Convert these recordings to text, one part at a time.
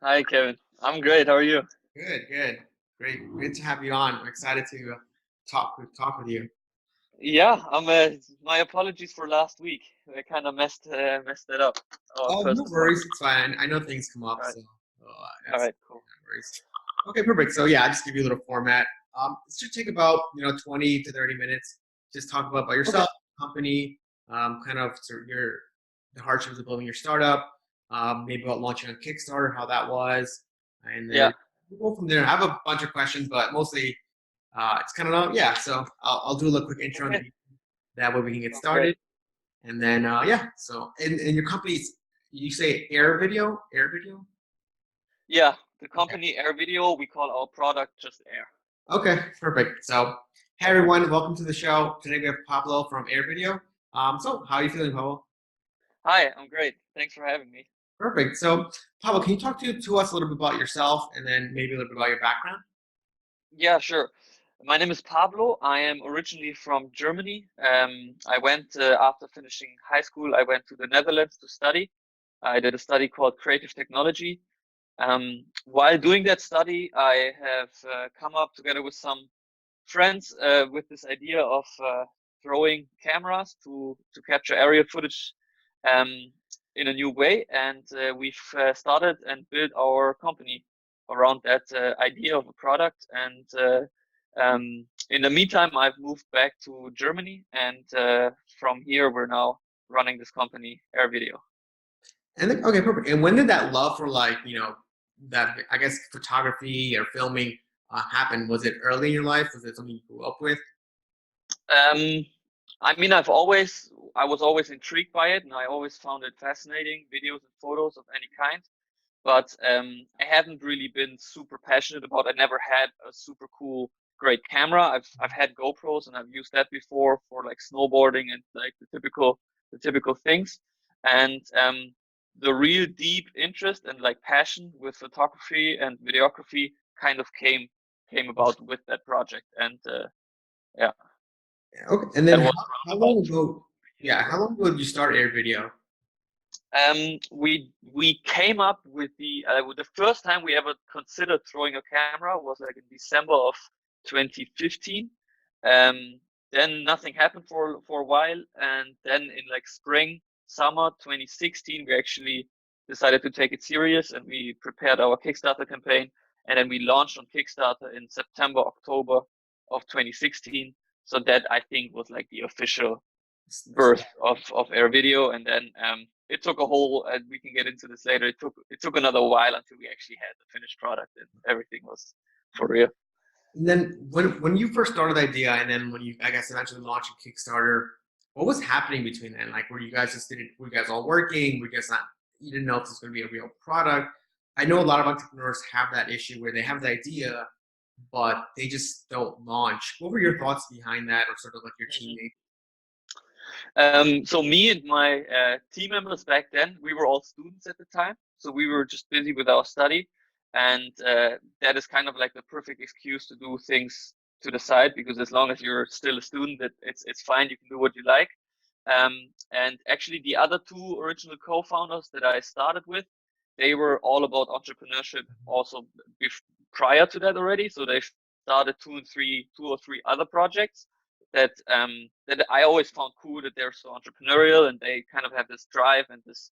Hi, Kevin. I'm great. How are you? Good, good. Great to have you on. I'm excited to talk with you. Yeah, I'm. My apologies for last week. I kind of messed it up. Our Oh, first no worries. appointment. It's fine. I know things come up, All right. so All that's right. Cool. no worries. Okay, perfect. So yeah, I'll just give you a little format. It should take about 20 to 30 minutes. Just talk about Okay. yourself, company, kind of sort of the hardships of building your startup, maybe about launching on Kickstarter, how that was, and Yeah. then we'll go from there. I have a bunch of questions, but mostly it's kind of yeah. So I'll do a little quick intro on Okay. the that way we can get Sounds great. started. And then yeah, so in your company's you say Air Video? Yeah. The Okay. company Air Video. We call our product just Air. Okay, perfect. So hey everyone, welcome to the show. Today we have Pablo from Air Video. So how are you feeling, Pablo? Hi. I'm great. Thanks for having me. Perfect. So Pablo, can you talk to us a little bit about yourself and then maybe a little bit about your background? Yeah. Sure. My name is Pablo. I am originally from Germany. I went after finishing high school. I went to the Netherlands to study. I did a study called Creative Technology. While doing that study, I have come up together with some friends with this idea of throwing cameras to capture aerial footage um, in a new way, and we've started and built our company around that idea of a product. And in the meantime, I've moved back to Germany, and from here we're now running this company, Air Video. And then, okay, perfect. And when did that love for that I guess photography or filming happen? Was it early in your life? Was it something you grew up with? Um, I mean, I was always intrigued by it, and I always found it fascinating, videos and photos of any kind. But I haven't really been super passionate about. I never had a super cool, great camera. I've had GoPros and I've used that before for like snowboarding and like the typical things. And the real deep interest and like passion with photography and videography kind of came about with that project. And yeah, Okay. And then that was how around about long two ago? years Yeah, ago. how long ago did you start Air Video? We came up with the first time we ever considered throwing a camera was like in December of 2015. Um, then nothing happened for a while, and then in like spring, summer 2016, we actually decided to take it serious, and we prepared our Kickstarter campaign, and then we launched on Kickstarter in September, October of 2016. So that I think was like the official birth of Air Video, and then it took a whole. And we can get into this later. It took another while until we actually had the finished product and everything was for real. And then when you first started the idea, and then when you I guess eventually launched a Kickstarter, what was happening between then? Like, were you guys just didn't? Were you guys all working? Were you guys not? You didn't know if this was going to be a real product. I know a lot of entrepreneurs have that issue where they have the idea, but they just don't launch. What were your thoughts behind that, or sort of like your Mhm. teammate? So me and my team members back then, we were all students at the time, so we were just busy with our study, and that is kind of like the perfect excuse to do things to the side because as long as you're still a student, it's fine. You can do what you like. And actually, the other two original co-founders that I started with, they were all about entrepreneurship also prior to that already. So they started two or three other projects that I always found cool that they're so entrepreneurial and they kind of have this drive and this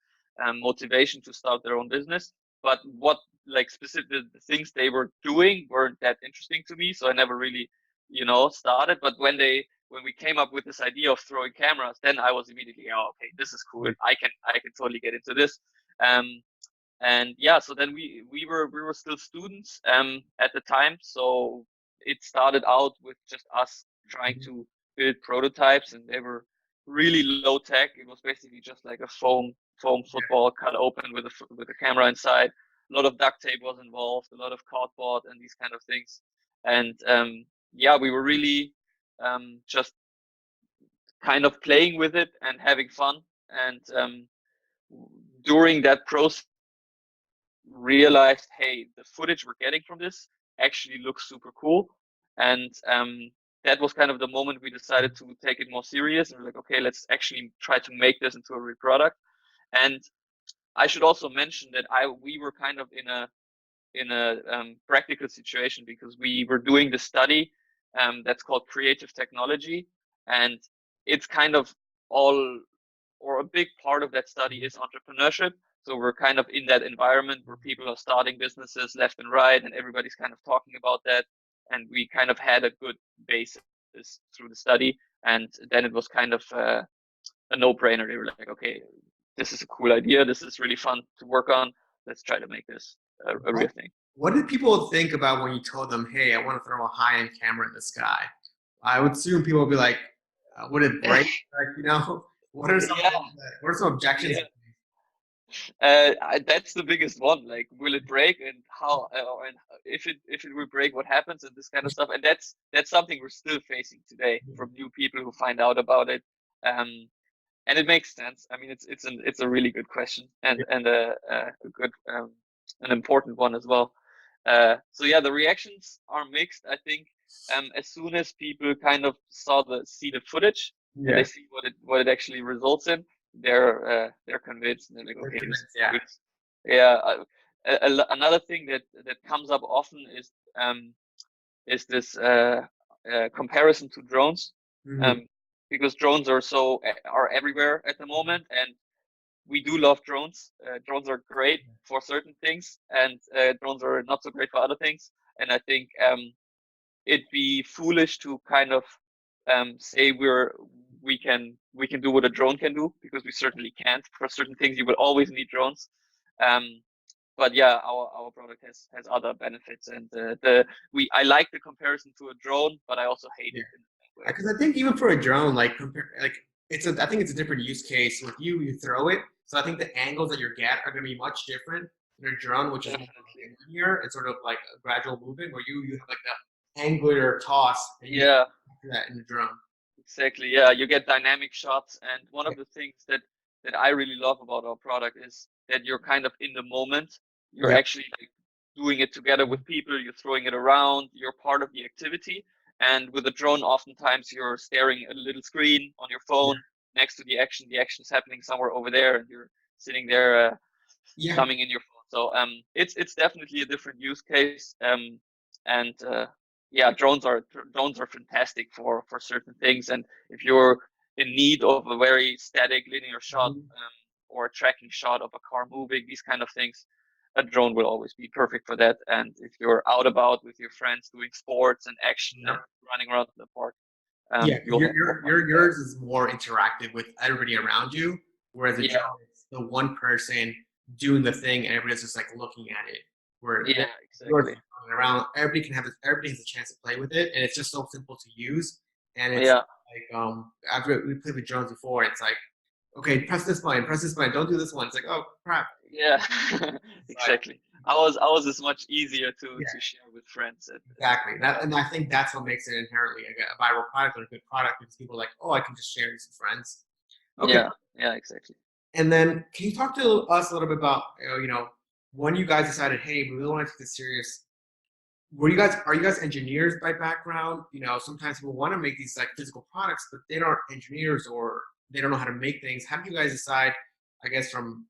motivation to start their own business. But what like specific the things they were doing weren't that interesting to me, so I never really, started. But when we came up with this idea of throwing cameras, then I was immediately, oh, okay, this is cool. I can totally get into this. Um, and yeah, so then we were still students at the time, so it started out with just us trying to build prototypes, and they were really low tech. It was basically just like a foam football cut open with a camera inside. A lot of duct tape was involved, a lot of cardboard and these kind of things. And yeah, we were really just kind of playing with it and having fun. And during that process realized, hey, the footage we're getting from this actually looks super cool. And that was kind of the moment we decided to take it more serious and we're like, okay, let's actually try to make this into a real product. And I should also mention that we were kind of in a practical situation because we were doing the study that's called creative technology, and it's kind of all or a big part of that study is entrepreneurship. So we're kind of in that environment where people are starting businesses left and right, and everybody's kind of talking about that. And we kind of had a good basis through the study, and then it was kind of a no-brainer. They were like, okay, this is a cool idea. This is really fun to work on. Let's try to make this a real thing. What did people think about when you told them, "Hey, I want to throw a high-end camera in the sky"? I would assume people would be like, "Would it break?" Like, you know, what are some Yeah, what are some objections? yeah. That's the biggest one. Like, will it break, and how? And if it will break, what happens, and this kind of stuff. And that's something we're still facing today from new people who find out about it. And it makes sense. I mean, it's a really good question and a good an important one as well. So yeah, the reactions are mixed. I think as soon as people kind of see the footage and they see what it actually results in, they're convinced. And they're like, okay, this is good. Yeah. Another thing that comes up often is this comparison to drones. Because drones are everywhere at the moment, and we do love drones. Drones are great for certain things, and drones are not so great for other things. And I think it'd be foolish to kind of say we can do what a drone can do, because we certainly can't. For certain things, you will always need drones. But yeah, our product has other benefits, and I like the comparison to a drone, but I also hate it. Because I think even for a drone, I think it's a different use case. With you throw it, so I think the angles that you get are going to be much different in a drone, which is linear. It's sort of like a gradual movement, where you have like the angular toss. And you do that in the drone. Exactly. Yeah, you get dynamic shots, and one of the things that I really love about our product is that you're kind of in the moment. You're actually like doing it together with people. You're throwing it around. You're part of the activity. And with a drone, oftentimes you're staring at a little screen on your phone next to the action. The action's happening somewhere over there, and you're sitting there thumbing in your phone. So it's definitely a different use case. And yeah, drones are fantastic for certain things. And if you're in need of a very static linear shot or a tracking shot of a car moving, these kind of things, a drone will always be perfect for that. And if you're out about with your friends doing sports and action and running around in the park, yours is more interactive with everybody around you, whereas a drone is the one person doing the thing and everybody's just like looking at it. Where exactly. Around, everybody has a chance to play with it, and it's just so simple to use. And it's like after we played with drones before, it's like, okay, press this button, don't do this one. It's like, oh crap. Yeah, exactly. Ours is much easier to share with friends. Exactly. And I think that's what makes it inherently a viral product or a good product, because people are like, oh, I can just share this with friends. Okay. Yeah, exactly. And then can you talk to us a little bit about, when you guys decided, hey, we really want to take this serious? Are you guys engineers by background? Sometimes people want to make these like physical products, but they aren't engineers or they don't know how to make things. How do you guys decide, I guess, from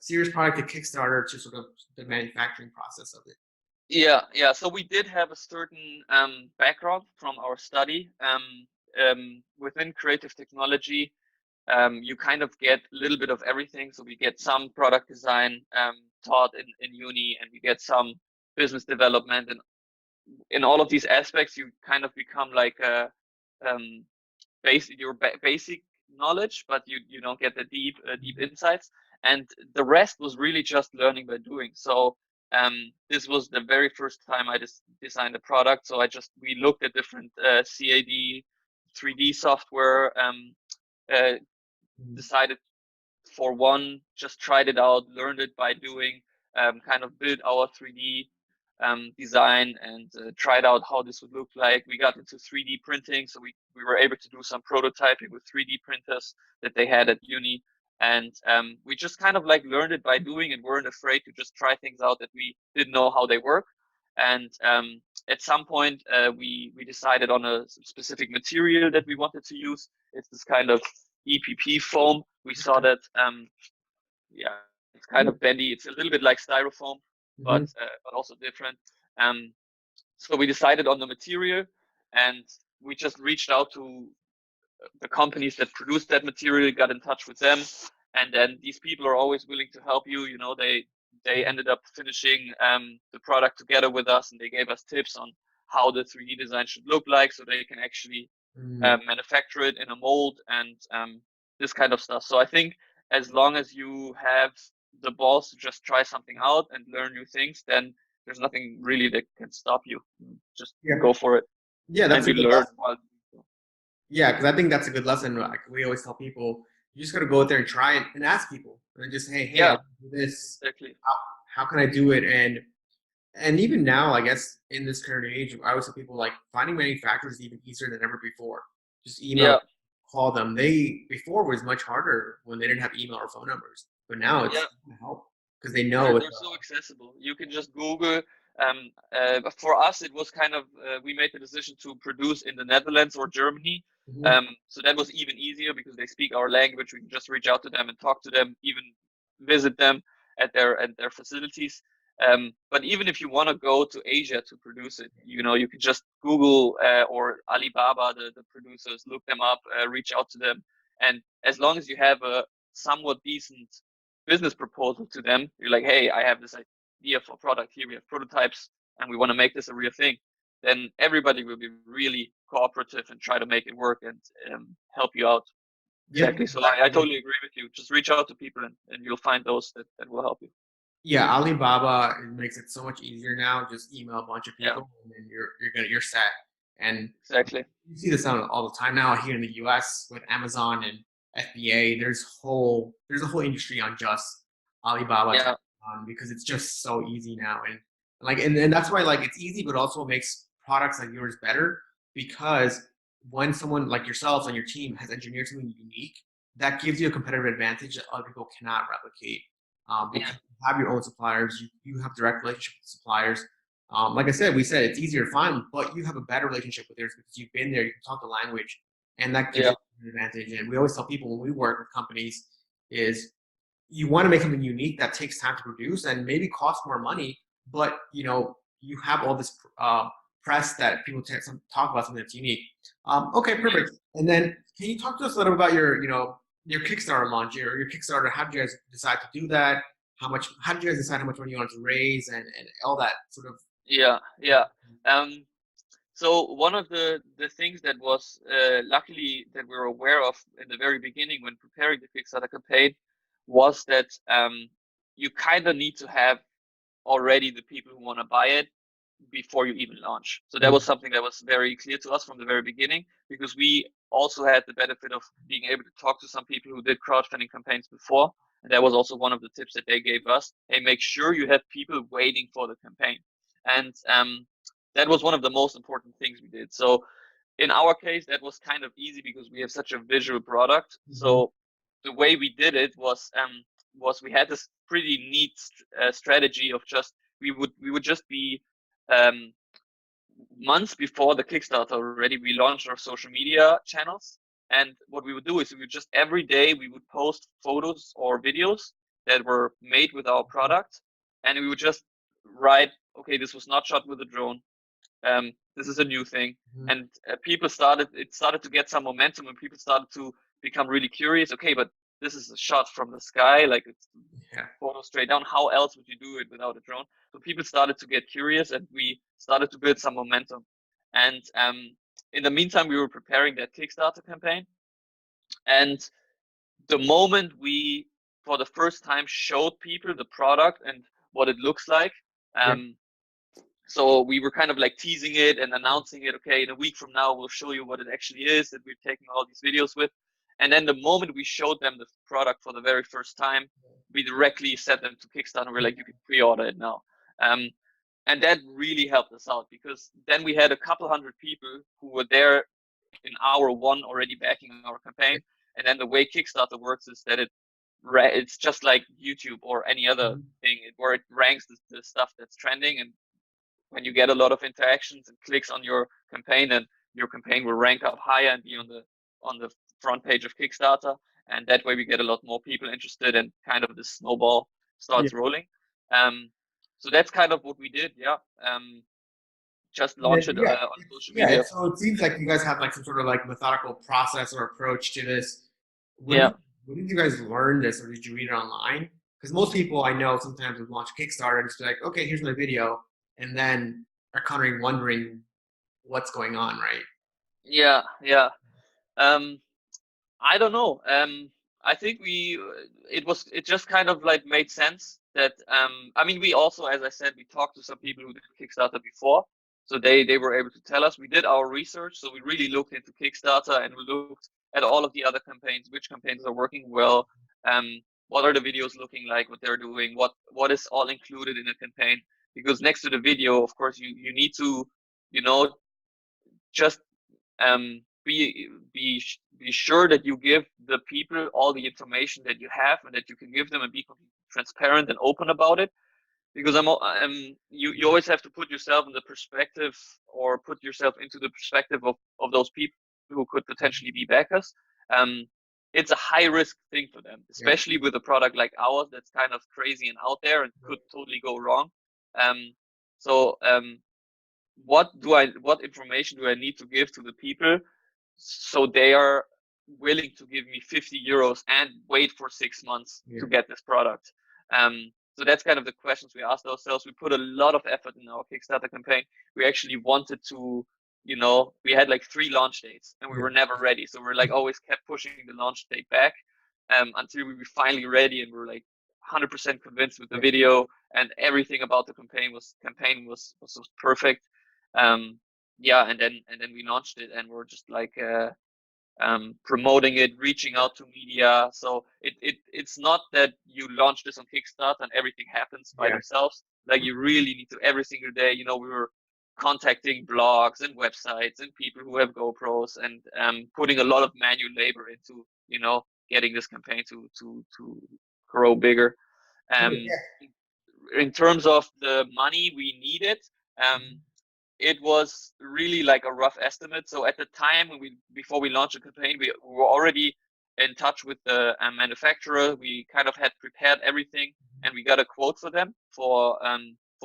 serious product to Kickstarter to sort of the manufacturing process of it? Yeah. So we did have a certain background from our study. Within creative technology, you kind of get a little bit of everything. So we get some product design taught in uni, and we get some business development, and in all of these aspects, you kind of become like a basic knowledge, but you don't get the deep insights. And the rest was really just learning by doing. So this was the very first time I just designed a product. So we looked at different CAD 3D software, decided for one, just tried it out, learned it by doing, kind of built our 3D design and tried out how this would look like. We got into 3D printing, so we were able to do some prototyping with 3D printers that they had at uni. And we just kind of like learned it by doing and weren't afraid to just try things out that we didn't know how they work. And at some point, we decided on a specific material that we wanted to use. It's this kind of EPP foam. We saw that, It's kind of bendy. It's a little bit like styrofoam, but Mm-hmm. also different. So we decided on the material, and we just reached out to the companies that produce that material, got in touch with them, and then these people are always willing to help you. You know, they ended up finishing the product together with us, and they gave us tips on how the 3D design should look like, so they can actually Mm-hmm. manufacture it in a mold and this kind of stuff. So I think as long as you have the balls to just try something out and learn new things, then there's nothing really that can stop you. Just Yeah. go for it, Yeah, and that's a you good learn lesson. while. Yeah, because I think that's a good lesson. Like we always tell people, you just got to go out there and try it and ask people, and just hey, I Yeah, want to do this. exactly. How can I do it? And even now, I guess in this current age, I always tell people like finding manufacturers is even easier than ever before. Just email, Yeah, call them. They before was much harder when they didn't have email or phone numbers, but now it's yeah. gonna help because they know it's They're so accessible. You can just Google. But for us, it was kind of we made the decision to produce in the Netherlands or Germany. Mhm. So that was even easier because they speak our language. We can just reach out to them and talk to them, even visit them at their facilities. But even if you want to go to Asia to produce it, you know, you can just Google or Alibaba, the producers, look them up, reach out to them, and as long as you have a somewhat decent business proposal to them, you're like, hey, I have this idea for a product here, we have prototypes, and we want to make this a real thing, then everybody will be really cooperative and try to make it work and help you out. Yep, Exactly. So I exactly. totally agree with you. Just reach out to people, and you'll find those that will help you. Yeah, Alibaba it makes it so much easier now. Just email a bunch of Yeah, people, and then you're set. And exactly. you see this on all the time now here in the U.S. with Amazon and FBA. There's a whole industry on just Alibaba to Yeah, Amazon because it's just so easy now, and that's why like it's easy, but also makes products like yours better because when someone like yourselves and your team has engineered something unique, that gives you a competitive advantage that other people cannot replicate. yeah, Because you have your own suppliers, you have direct relationship with suppliers. Like I said, we said it's easier to find, but you have a better relationship with theirs because you've been there, you can talk the language, and that gives yeah, you an advantage. And we always tell people when we work with companies is you want to make something unique that takes time to produce and maybe costs more money, but you have all this press that people talk about something that's unique. Okay, yeah. perfect. And then can you talk to us a little about your Kickstarter launch, your Kickstarter? How did you guys decide to do that? How did you guys decide how much money you wanted to raise and all that sort of? Yeah, yeah. Um, So one of the things that was luckily that we were aware of in the very beginning when preparing the Kickstarter campaign was that you kind of need to have already the people who want to buy it before you even launch. So that was something that was very clear to us from the very beginning because we also had the benefit of being able to talk to some people who did crowdfunding campaigns before. And that was also one of the tips that they gave us. Hey, make sure you have people waiting for the campaign. And that was one of the most important things we did. So in our case, that was kind of easy because we have such a visual product. Mhm. So the way we did it was we had this pretty neat strategy of just we would just be um, months before the Kickstarter already. We launched our social media channels, and what we would do is we would just every day we would post photos or videos that were made with our product, and we would just write, okay, this was not shot with a drone, this is a new thing, Mhm. and it started to get some momentum, and people started to become really curious. Okay, but this is a shot from the sky, like it's Yeah. photo straight down. How else would you do it without a drone? So people started to get curious, and we started to build some momentum. And in the meantime, we were preparing that Kickstarter campaign, and the moment we, for the first time, showed people the product and what it looks like, Yeah. um, so we were kind of like teasing it and announcing it. Okay, in a week from now, we'll show you what it actually is that we're taking all these videos with. And then the moment we showed them the product for the very first time, we directly sent them to Kickstarter. We're like, you can pre-order it now. Um, and that really helped us out because then we had a couple hundred people who were there in hour one already backing our campaign. And then the way Kickstarter works is that it's just like YouTube or any other Mhm. thing where it ranks the stuff that's trending, and when you get a lot of interactions and clicks on your campaign, and your campaign will rank up higher and be on the front page of Kickstarter. And that way we get a lot more people interested, and kind of the snowball starts rolling. So that's kind of what we did. Yeah. Just launch it Yeah, on social media. so it seems like you guys have like some sort of like methodical process or approach to this. Yeah. When did you guys learn this, or did you read it online? Because most people I know sometimes would launch Kickstarter and just be like, okay, here's my video, and then are kind of wondering what's going on, right? Yeah. Yeah. Um, I don't know. I think it just kind of like made sense that, I mean, we also, as I said, we talked to some people who did Kickstarter before. So they were able to tell us. We did our research. So we really looked into Kickstarter and we looked at all of the other campaigns, which campaigns are working well. What are the videos looking like, what they're doing, what is all included in a campaign? Because next to the video, of course, you need to, you know, just be sure that you give the people all the information that you have and that you can give them, and be completely transparent and open about it. Because you always have to put yourself in the perspective, or put yourself into the perspective of those people who could potentially be backers. It's a high risk thing for them, especially with a product like ours that's kind of crazy and out there and could totally go wrong. So what information do I need to give to the people so they are willing to give me 50 euros and wait for 6 months to get this product? So that's kind of the questions we asked ourselves. We put a lot of effort in our Kickstarter campaign. We actually wanted to, we had like 3 launch dates and we were never ready. So we're like always kept pushing the launch date back until we were finally ready, and we're like 100% convinced with the video, and everything about the campaign was perfect. Yeah, and then we launched it, and we're just like promoting it, reaching out to media. So it's not that you launch this on Kickstarter and everything happens by themselves. Like, you really need to, every single day, we were contacting blogs and websites and people who have GoPros, and putting a lot of manual labor into getting this campaign to grow bigger. In terms of the money we needed, it was really like a rough estimate. So at the time before we launched the campaign, we were already in touch with the manufacturer. We kind of had prepared everything, and we got a quote for them for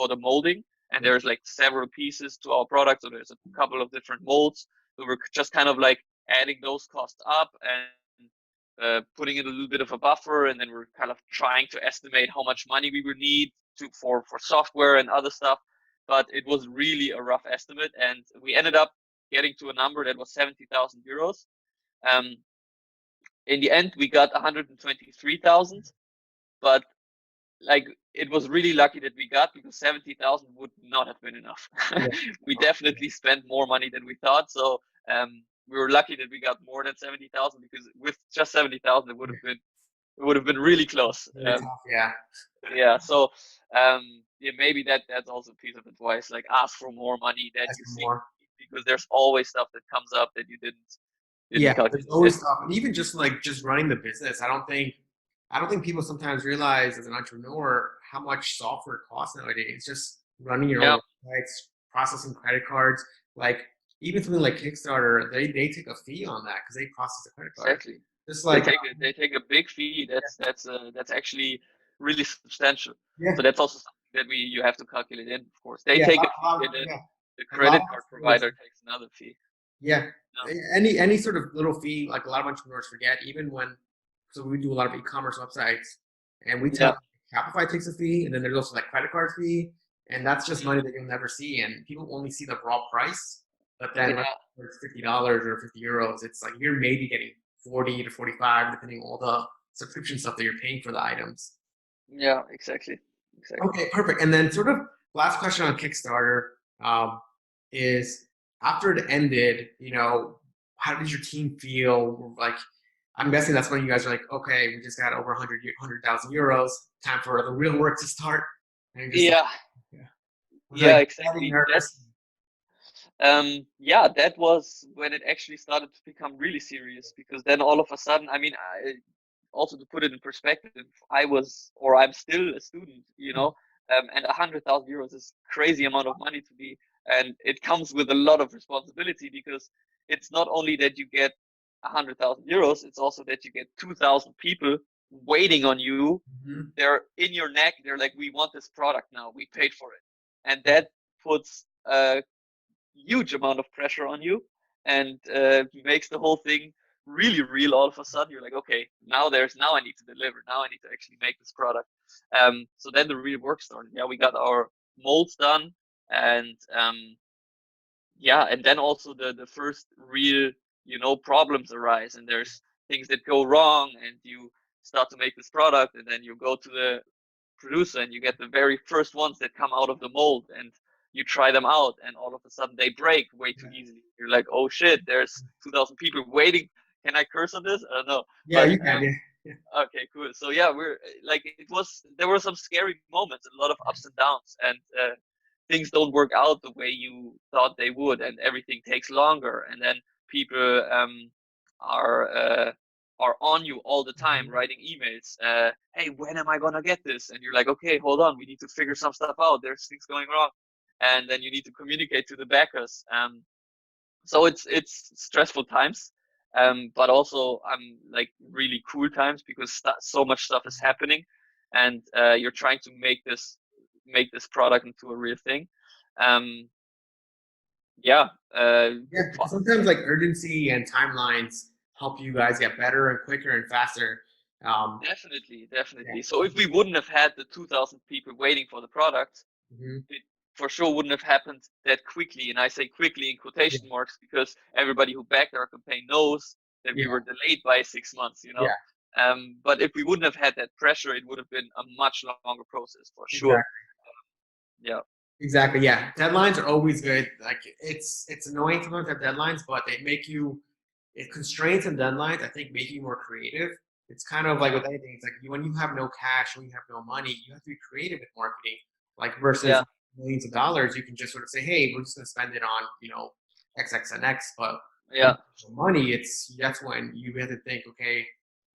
the molding. And there's like several pieces to our product, so there's a couple of different molds. So we're just kind of like adding those costs up and putting in a little bit of a buffer, and then we're kind of trying to estimate how much money we would need for software and other stuff. But it was really a rough estimate, and we ended up getting to a number that was 70,000 euros. In the end, we got 123,000, but like, it was really lucky that we got, because 70,000 would not have been enough. We definitely spent more money than we thought. So we were lucky that we got more than 70,000, because with just 70,000, it would have been really close. Yeah. So maybe that's also a piece of advice, like ask for more money than you think, because there's always stuff that comes up that you didn't calculate. There's always stuff, and even just running the business, I don't think people sometimes realize as an entrepreneur how much software costs nowadays. Just running your own websites, processing credit cards, like even something like Kickstarter, they take a fee on that because they process the credit card. Exactly. Just like they take a big fee. That's actually really substantial. So that's also something that you have to calculate in. Of course, they take a fee, and then the credit card provider takes another fee. Any sort of little fee, like a lot of entrepreneurs forget, even when. So we do a lot of e-commerce websites, and we tell Shopify takes a fee, and then there's also like credit card fee, and that's just money that you'll never see, and people only see the raw price. But then for it's $50 or 50 euros, it's like you're maybe getting 40 to 45, depending on all the subscription stuff that you're paying for the items. Yeah, exactly. Okay, perfect. And then sort of last question on Kickstarter is, after it ended, how did your team feel? Like, I'm guessing that's when you guys are like, okay, we just got over 100,000 euros. Time for the real work to start. And exactly. That was when it actually started to become really serious, because then all of a sudden, I mean, also to put it in perspective, I'm still a student, and 100,000 euros is crazy amount of money to be, and it comes with a lot of responsibility, because it's not only that you get 100,000 euros, it's also that you get 2,000 people waiting on you. Mhm. They're in your neck. They're like, we want this product now. We paid for it. And that puts a huge amount of pressure on you, and makes the whole thing really real. All of a sudden, you're like, okay, now I need to deliver. Now I need to actually make this product. So then the real work started. Yeah, we got our molds done, and yeah, and then also the first real, problems arise, and there's things that go wrong, and you start to make this product, and then you go to the producer and you get the very first ones that come out of the mold, and you try them out, and all of a sudden they break way too easily. You're like, oh shit, there's 2,000 people waiting. Can I curse on this? I don't know. Yeah, But you can. Yeah. okay, cool. So yeah, we're like, there were some scary moments, a lot of ups and downs, and things don't work out the way you thought they would, and everything takes longer, and then people are uh, are on you all the time, Mhm. writing emails. Hey, when am I gonna get this? And you're like, okay, hold on, we need to figure some stuff out. There's things going wrong, and then you need to communicate to the backers. So it's stressful times, but also like really cool times, because so much stuff is happening, and you're trying to make this product into a real thing. Um, yeah, Yeah, because sometimes like urgency and timelines help you guys get better and quicker and faster. Um, definitely, yeah. definitely. So if we wouldn't have had the 2,000 people waiting for the product, Mhm. it for sure wouldn't have happened that quickly. And I say quickly in Yeah. quotation marks, because everybody who backed our campaign knows that we Yeah. were delayed by 6 months, you know. Yeah. But if we wouldn't have had that pressure, it would have been a much longer process for sure. Exactly. Yeah, Exactly. Yeah. Deadlines are always good. Like it's annoying sometimes to have deadlines, but they make you it constraints and deadlines, I think, make you more creative. It's kind of like yeah, with anything. It's like when you have no cash, when you have no money, you have to be creative with marketing. Like versus yeah, millions of dollars, you can just sort of say, "Hey, we're just going to spend it on X, X, and X." But when yeah, you have no money, that's when you have to think, "Okay,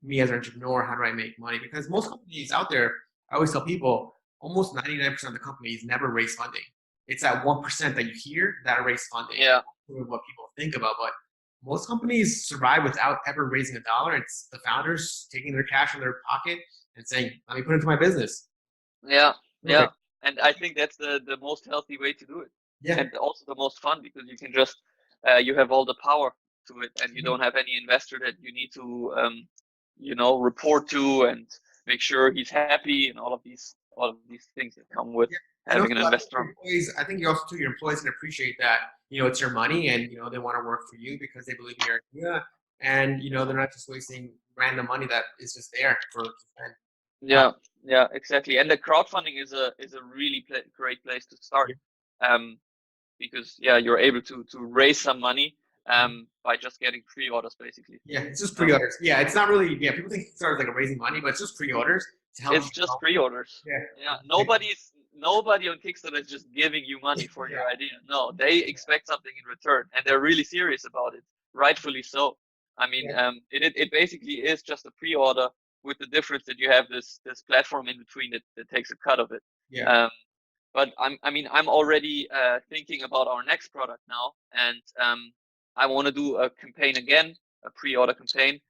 me as an entrepreneur, how do I make money?" Because most companies out there, I always tell people, almost 99% of the companies never raise funding. It's that 1% that you hear that raise funding. yeah, Sort of what people think about, but most companies survive without ever raising a dollar. It's the founders taking their cash from their pocket and saying, "Let me put it into my business." yeah, yeah. Perfect. And I think that's the most healthy way to do it, Yeah. and also the most fun, because you can just you have all the power to it, and you Mhm. don't have any investor that you need to report to and make sure he's happy, and all of these things that come with Yeah. And having also, an I think your investor. employees. I think you also too your employees can appreciate that it's your money and they want to work for you because they believe in your idea and they're not just wasting random money that is just there for to spend. Uh, Yeah, yeah, exactly. And the crowdfunding is a really great place to start, yeah. um, because yeah, you're able to raise some money Mhm. by just getting pre-orders basically. Yeah, it's just Um, pre-orders. Yeah, it's not really. Yeah, people think Kickstarter is like a raising money, but it's just pre-orders to help you. it's just pre-orders. Yeah. Yeah, nobody on Kickstarter is just giving you money for Yeah. your idea. No, they expect something in return, and they're really serious about it. Rightfully so. I mean, Yeah. it basically is just a pre-order, with the difference that you have this platform in between that takes a cut of it. Yeah. Um, but I'm already thinking about our next product now, and I want to do a campaign again, a pre-order campaign,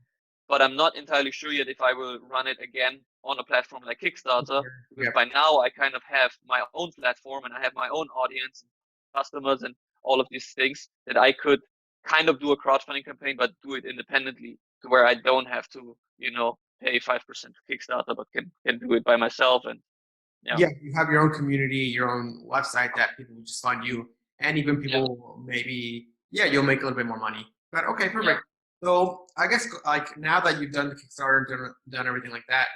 but I'm not entirely sure yet if I will run it again on a platform like Kickstarter, because Yeah. by now I kind of have my own platform, and I have my own audience and customers and all of these things that I could kind of do a crowdfunding campaign, but do it independently, to where I don't have to, pay 5% to Kickstarter, but can do it by myself. And yeah, Yeah, you have your own community, your own website that people will just find you, and even yeah, people maybe, yeah, you'll make a little bit more money. But okay, yeah, perfect. So I guess like now that you've done the Kickstarter, done everything like that,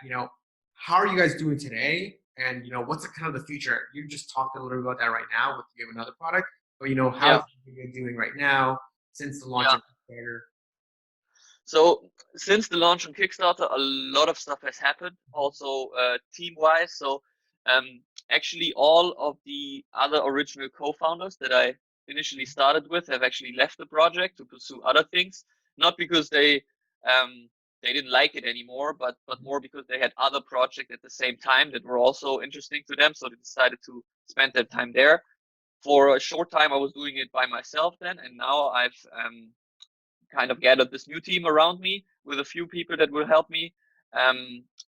how are you guys doing today? And what's the kind of the future? You just talked a little bit about that right now with you have another product, but how's yeah, you doing right now since the launch yeah. of Kickstarter? So since the launch on Kickstarter, a lot of stuff has happened, also team-wise. So actually, all of the other original co-founders that I initially started with have actually left the project to pursue other things. Not because they didn't like it anymore, but more because they had other projects at the same time that were also interesting to them. So they decided to spend their time there. For a short time, I was doing it by myself then, and now I've kind of gathered this new team around me with a few people that will help me.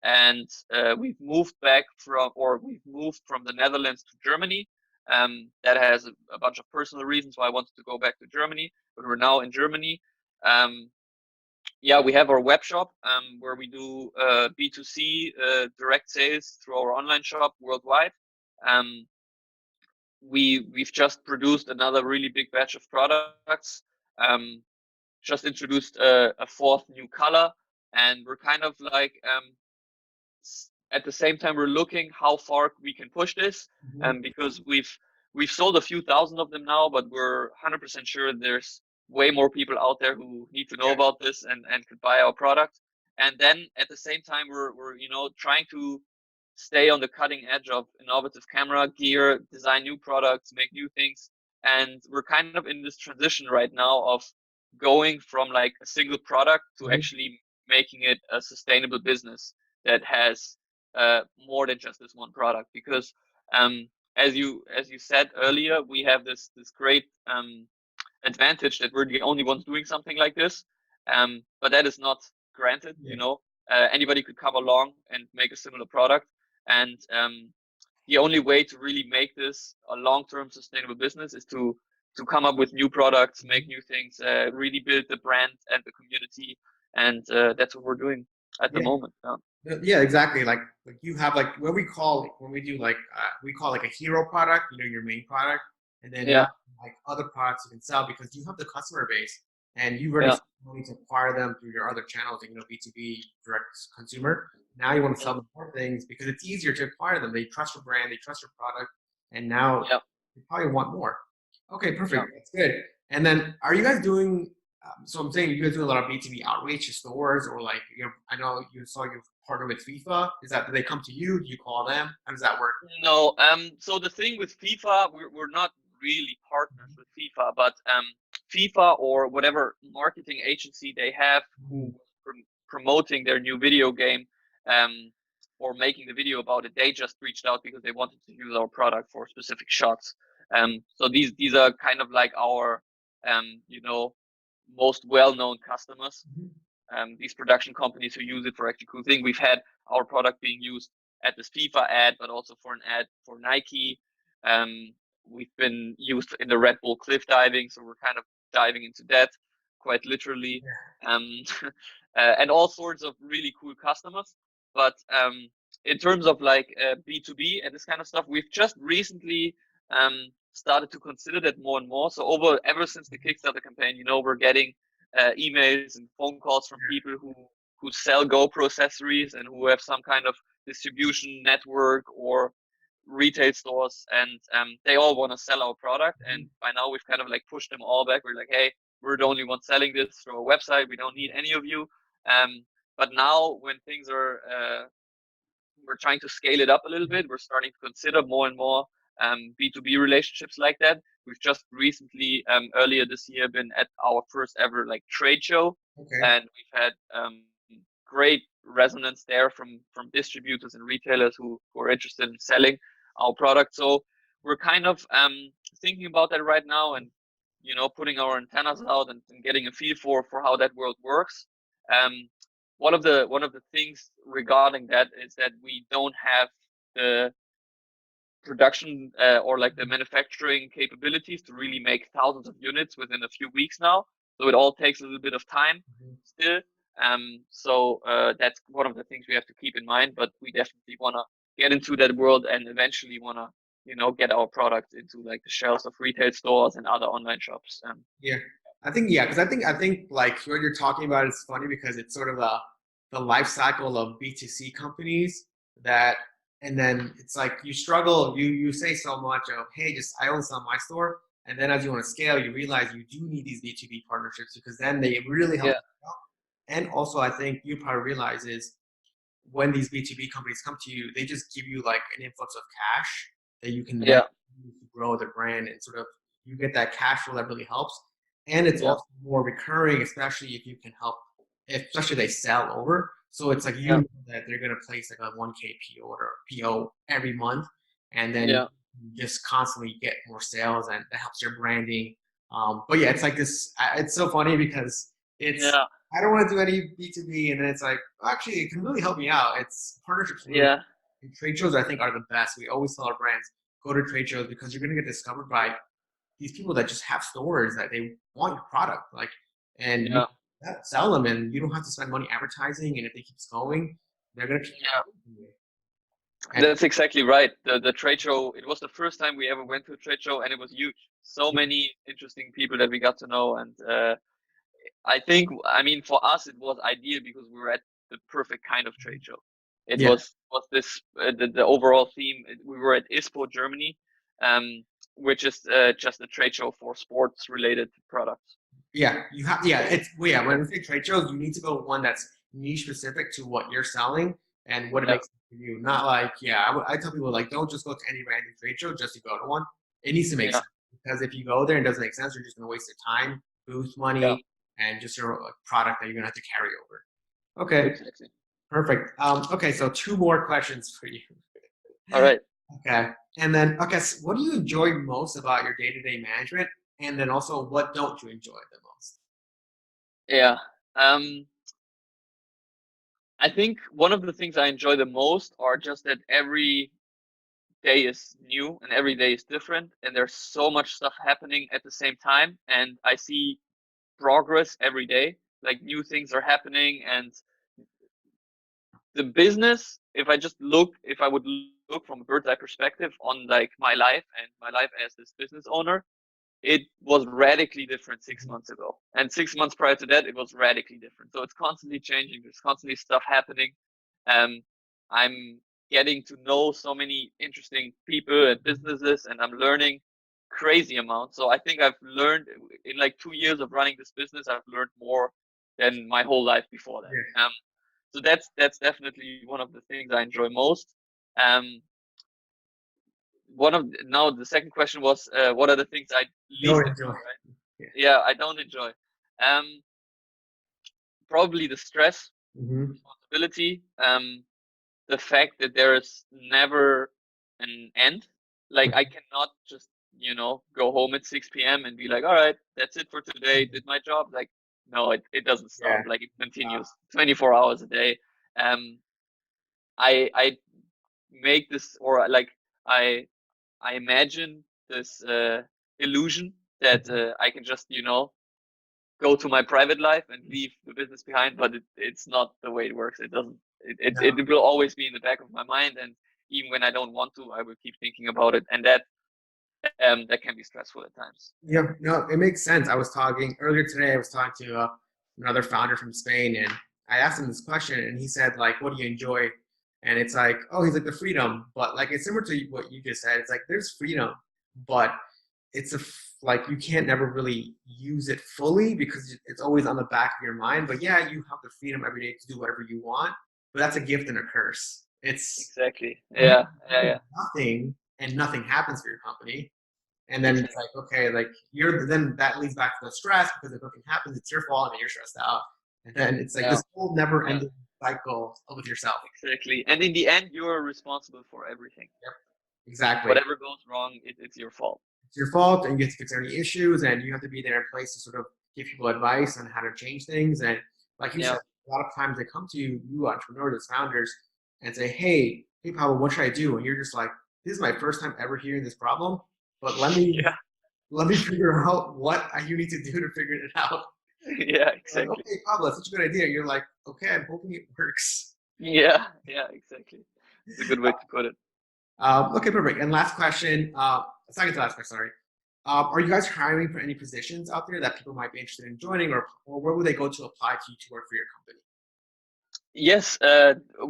and we've moved from the Netherlands to Germany. That has a bunch of personal reasons why I wanted to go back to Germany, but we're now in Germany. Yeah, we have our web shop where we do B2C direct sales through our online shop worldwide. We've just produced another really big batch of products. Just introduced a fourth new color, and we're kind of like at the same time we're looking how far we can push this, because we've sold a few thousand of them now, but we're 100% sure there's way more people out there who need to know about this and could buy our product. And then at the same time we're trying to stay on the cutting edge of innovative camera gear, design new products, make new things. And we're kind of in this transition right now of going from like a single product to actually making it a sustainable business that has more than just this one product. Because as you said earlier, we have this great advantage that we're the only ones doing something like this. But that is not granted. Anybody could come along and make a similar product. And the only way to really make this a long-term sustainable business is to come up with new products, make new things, really build the brand and the community. And that's what we're doing at the moment. Yeah, exactly. Like you have like what we call when we do like we call like a hero product, your main product, and then you have like other products you can sell because you have the customer base and you've already started to acquire them through your other channels, B2B direct consumer. Now you want to sell them more things because it's easier to acquire them. They trust your brand, they trust your product, and now they probably want more. Okay, perfect. That's good. And then are you guys doing? So I'm saying you guys do a lot of B2B outreach to stores, or like I know you saw you partner with FIFA. Is that, do they come to you? Do you call them? How does that work? No. So the thing with FIFA, we're not really partners with FIFA, but FIFA or whatever marketing agency they have who promoting their new video game, or making the video about it, they just reached out because they wanted to use our product for specific shots. So these are kind of like our most well-known customers. These production companies who use it for actually cool things. We've had our product being used at this FIFA ad, but also for an ad for Nike. We've been used in the Red Bull cliff diving, so we're kind of diving into that quite literally. And all sorts of really cool customers. But in terms of like B2B and this kind of stuff, we've just recently started to consider that more and more. So ever since the Kickstarter campaign, we're getting emails and phone calls from people who sell GoPro accessories and who have some kind of distribution network or retail stores, and they all want to sell our product. And by now we've kind of like pushed them all back. We're like, hey, we're the only ones selling this through our website. We don't need any of you. But now when things are we're trying to scale it up a little bit. We're starting to consider more and more B2B relationships like that. We've just recently, earlier this year, been at our first ever like trade show, and we've had great resonance there from distributors and retailers who are interested in selling our product. So we're kind of thinking about that right now, and putting our antennas out and getting a feel for how that world works. One of the things regarding that is that we don't have the production or like the manufacturing capabilities to really make thousands of units within a few weeks now. So it all takes a little bit of time still. So that's one of the things we have to keep in mind, but we definitely want to get into that world and eventually want to, get our product into like the shelves of retail stores and other online shops. Because I think like what you're talking about is funny because it's sort of the life cycle of B2C companies and then it's like you struggle, you say so much of, hey, I only sell my store. And then as you want to scale, you realize you do need these B2B partnerships because then they really help you out. And also I think you probably realize is when these B2B companies come to you, they just give you like an influx of cash that you can use to grow the brand, and sort of you get that cash flow that really helps. And it's also more recurring, especially if you can help, especially they sell over. So it's like know that they're gonna place like a 1K PO every month, and then you just constantly get more sales, and that helps your branding. But it's like this. It's so funny because I don't want to do any B2B, and then it's like, well, actually, it can really help me out. It's partnerships really, Yeah, and trade shows I think are the best. We always tell our brands, go to trade shows because you're gonna get discovered by these people that just have stores that they want your product, like, and you yeah, sell them, and you don't have to spend money advertising. And if they keep going, they're gonna keep yeah. buying from you. And That's exactly right. The trade show, it was the first time we ever went to a trade show, and it was huge. So many interesting people that we got to know, and I think, I mean, for us, it was ideal because we were at the perfect kind of trade show. It yeah, was this the overall theme. We were at ISPO Germany, um, which is just a trade show for sports related products. yeah, you have, yeah, it's, well, yeah, when we say trade shows, you need to go one that's niche specific to what you're selling and what it Yeah, makes sense for you. Not like, yeah, I tell people, like, don't just go to any random trade show just to go to one. It needs to make yeah, sense, because if you go there and it doesn't make sense, you're just gonna waste your time, booth yeah, money, and just your, like, product that you're gonna have to carry over. Okay, exactly. perfect. Okay, so two more questions for you. All right. Okay. And then, okay, so what do you enjoy most about your day-to-day management? And then also, what don't you enjoy the most? Yeah. Um, I think one of the things I enjoy the most are just that every day is new and every day is different, and there's so much stuff happening at the same time, and I see progress every day. Like new things are happening, and the business, if I would look from a bird's eye perspective on like my life and my life as this business owner, it was radically different 6 months ago. And 6 months prior to that, it was radically different. So it's constantly changing. There's constantly stuff happening. Um, I'm getting to know so many interesting people and businesses, and I'm learning crazy amounts. So I think I've learned in like 2 years of running this business, I've learned more than my whole life before Yeah. that. So that's definitely one of the things I enjoy most. Um, now the second question was, what are the things I least Don't enjoy, enjoy. right? Yeah. Yeah, I don't enjoy. Um, Probably the stress, Hmm. responsibility, the fact that there is never an end. Like I cannot just, go home at 6 p.m. and be like, all right, that's it for today, did my job. Like, no, it doesn't stop. Yeah. Like it continues 24 hours a day. Um, I make this, or like I I imagine this illusion that I can just, go to my private life and leave the business behind, but it's not the way it works. It doesn't. No. It will always be in the back of my mind, and even when I don't want to, I will keep thinking about it, and that can be stressful at times. Yeah, no, it makes sense. I was talking earlier today. I was talking to another founder from Spain, and I asked him this question, and he said, like, "What do you enjoy?" And it's like, "Oh, he's like the freedom," but like it's similar to what you just said. It's like there's freedom, but it's like you can't never really use it fully because it's always on the back of your mind. But yeah, you have the freedom every day to do whatever you want, but that's a gift and a curse. It's Exactly. you Yeah. can Yeah. do Yeah. nothing, and nothing happens for your company, and then it's Exactly. like, okay, like then that leads back to the stress, because if nothing happens, it's your fault and you're stressed out. And then it's like Yeah. this whole never Yeah. ending cycle with yourself. Exactly. And in the end, you're responsible for everything. Yep. Exactly. Whatever goes wrong, it's your fault. It's your fault, and you have to fix any issues, and you have to be there in place to sort of give people advice on how to change things. And like you Yeah. said, a lot of times they come to you, you entrepreneurs, as founders, and say, hey, Pablo, what should I do? And you're just like, this is my first time ever hearing this problem, but Yeah. let me figure out what you need to do to figure it out. Yeah. Like, Exactly. okay, Pablo, that's such a good idea. You're like, okay, I'm hoping it works. Yeah. Yeah. Exactly. It's a good way to put it. Okay, perfect. And last question, second to last question, sorry. Are you guys hiring for any positions out there that people might be interested in joining, or where would they go to apply to you to work for your company? Yes,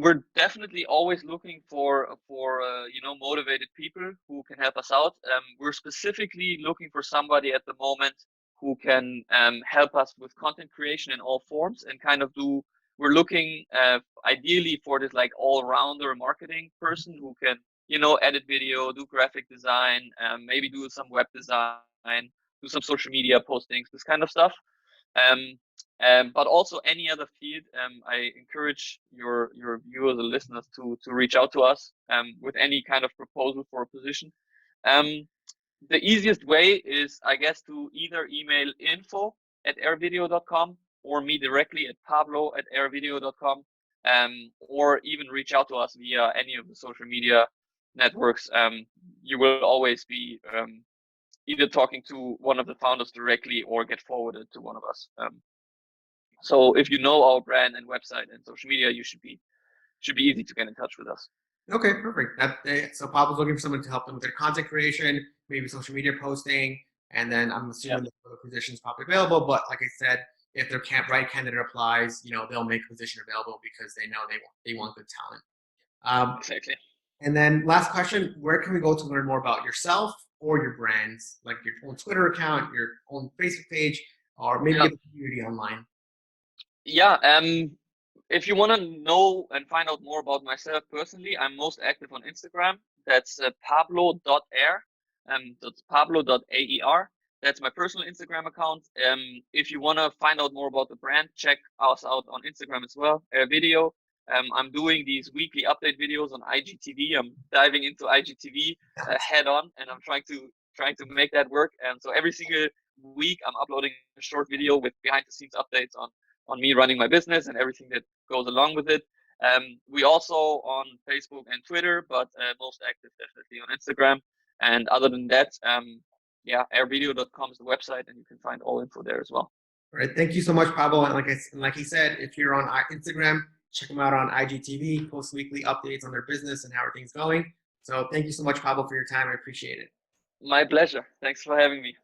we're definitely always looking for motivated people who can help us out. We're specifically looking for somebody at the moment who can help us with content creation in all forms and kind of do. We're looking ideally for this like all-rounder marketing person who can edit video, do graphic design, maybe do some web design, do some social media postings, this kind of stuff. Um, but also any other field. I encourage your viewers and listeners to reach out to us with any kind of proposal for a position. Um, the easiest way is, I guess, to either email info@airvideo.com or me directly at pablo@airvideo.com, or even reach out to us via any of the social media networks. You will always be either talking to one of the founders directly or get forwarded to one of us. So if you know our brand and website and social media, you should be easy to get in touch with us. Okay, perfect. So Pablo's looking for someone to help them with their content creation, maybe social media posting, and then I'm assuming the position is probably available. But like I said, if their right candidate applies, they'll make a position available because they know they want good talent. Exactly. And then last question, where can we go to learn more about yourself or your brands, like your own Twitter account, your own Facebook page, or maybe the community online? Yeah. If you want to know and find out more about myself personally, I'm most active on Instagram. That's pablo.air. That's pablo.aer. That's my personal Instagram account. If you want to find out more about the brand, check us out on Instagram as well. Video. I'm doing these weekly update videos on IGTV. I'm diving into IGTV head on, and I'm trying to make that work. And so every single week, I'm uploading a short video with behind the scenes updates on me running my business and everything that goes along with it. We also on Facebook and Twitter, but most active definitely on Instagram. And other than that, airvideo.com is the website, and you can find all info there as well. All right, thank you so much, Pablo. And like he said, if you're on Instagram, check them out on IGTV, post weekly updates on their business and how everything's going. So thank you so much, Pablo, for your time. I appreciate it. My pleasure. Thanks for having me.